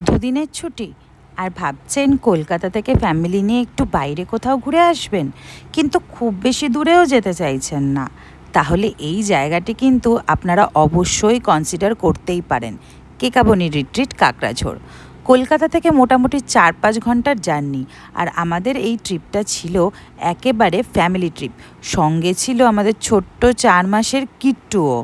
দুদিনের ছুটি আর ভাবছেন কলকাতা থেকে ফ্যামিলি নিয়ে একটু বাইরে কোথাও ঘুরে আসবেন, কিন্তু খুব বেশি দূরেও যেতে চাইছেন না, তাহলে এই জায়গাটি কিন্তু আপনারা অবশ্যই কনসিডার করতেই পারেন। কেকাবনি রিট্রিট, কাকড়াঝোড়। কলকাতা থেকে মোটামুটি 4-5 ঘন্টার জার্নি। আর আমাদের এই ট্রিপটা ছিল একেবারে ফ্যামিলি ট্রিপ। সঙ্গে ছিল আমাদের ছোট্ট 4 মাসের কিট্টুও।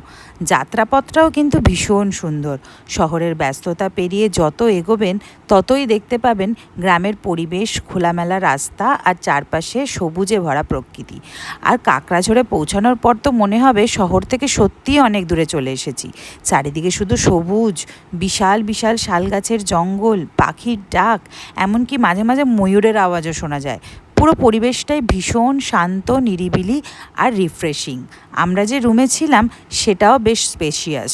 যাত্রাপথটাও কিন্তু ভীষণ সুন্দর। শহরের ব্যস্ততা পেরিয়ে যত এগোবেন ততই দেখতে পাবেন গ্রামের পরিবেশ, খোলামেলা রাস্তা আর চারপাশে সবুজে ভরা প্রকৃতি। আর কাকড়াঝোড়ে পৌঁছানোর পর তো মনে হবে শহর থেকে সত্যিই অনেক দূরে চলে এসেছি। চারিদিকে শুধু সবুজ, বিশাল বিশাল শাল গাছের জঙ্গল, পাখির ডাক, এমনকি মাঝে মাঝে ময়ূরের আওয়াজও শোনা যায়। পুরো পরিবেশটাই ভীষণ শান্ত, নিরিবিলি আর রিফ্রেশিং। আমরা যে রুমে ছিলাম সেটাও বেশ স্পেশিয়াস।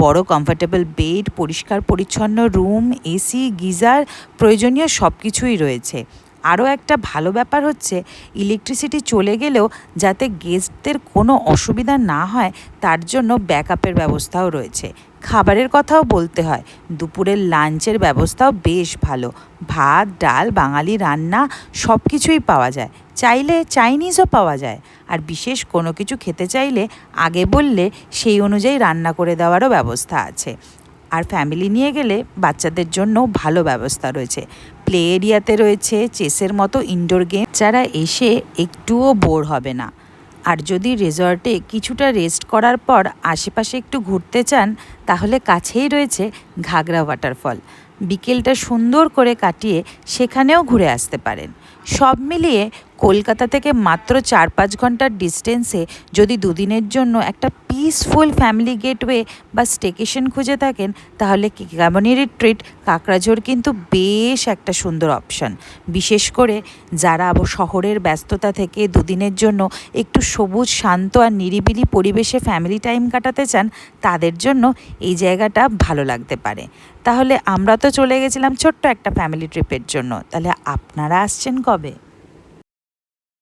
বড় কমফোর্টেবল বেড, পরিষ্কার পরিচ্ছন্ন রুম, এসি, গিজার, প্রয়োজনীয় সব কিছুই রয়েছে। আরও একটা ভালো ব্যাপার হচ্ছে ইলেকট্রিসিটি চলে গেলেও যাতে গেস্টদের কোনো অসুবিধা না হয় তার জন্য ব্যাকআপের ব্যবস্থাও রয়েছে। খাবারের কথাও বলতে হয়, দুপুরের লাঞ্চের ব্যবস্থাও বেশ ভালো। ভাত, ডাল, বাঙালি রান্না সব কিছুই পাওয়া যায়। চাইলে চাইনিজও পাওয়া যায়। আর বিশেষ কোনো কিছু খেতে চাইলে আগে বললে সেই অনুযায়ী রান্না করে দেওয়ারও ব্যবস্থা আছে। আর ফ্যামিলি নিয়ে গেলে বাচ্চাদের জন্য ভালো ব্যবস্থা রয়েছে। প্লে এরিয়াতে রয়েছে চেসের মতো ইনডোর গেম, যারা এসে একটুও বোর হবে না। আর যদি রিসর্টে কিছুটা রেস্ট করার পর আশেপাশে একটু ঘুরতে চান, তাহলে কাছেই রয়েছে ঘাগরা ওয়াটারফল। বিকেলটা সুন্দর করে কাটিয়ে সেখানেও ঘুরে আসতে পারেন। সব মিলিয়ে কলকাতা থেকে মাত্র 4-5 ঘন্টার ডিস্টেন্সে যদি দুদিনের জন্য একটা পিসফুল ফ্যামিলি গেটওয়ে বা স্টেকেশন খুঁজে থাকেন, তাহলে কেকাবনি রিট্রিট, কাকড়াঝোড় কিন্তু বেশ একটা সুন্দর অপশান। বিশেষ করে যারা শহরের ব্যস্ততা থেকে দুদিনের জন্য একটু সবুজ, শান্ত আর নিরিবিলি পরিবেশে ফ্যামিলি টাইম কাটাতে চান, তাদের জন্য এই জায়গাটা ভালো লাগতে পারে। তাহলে আমরা তো চলে গেছিলাম ছোট্ট একটা ফ্যামিলি ট্রিপের জন্য, তাহলে আপনারা আসছেন কবে?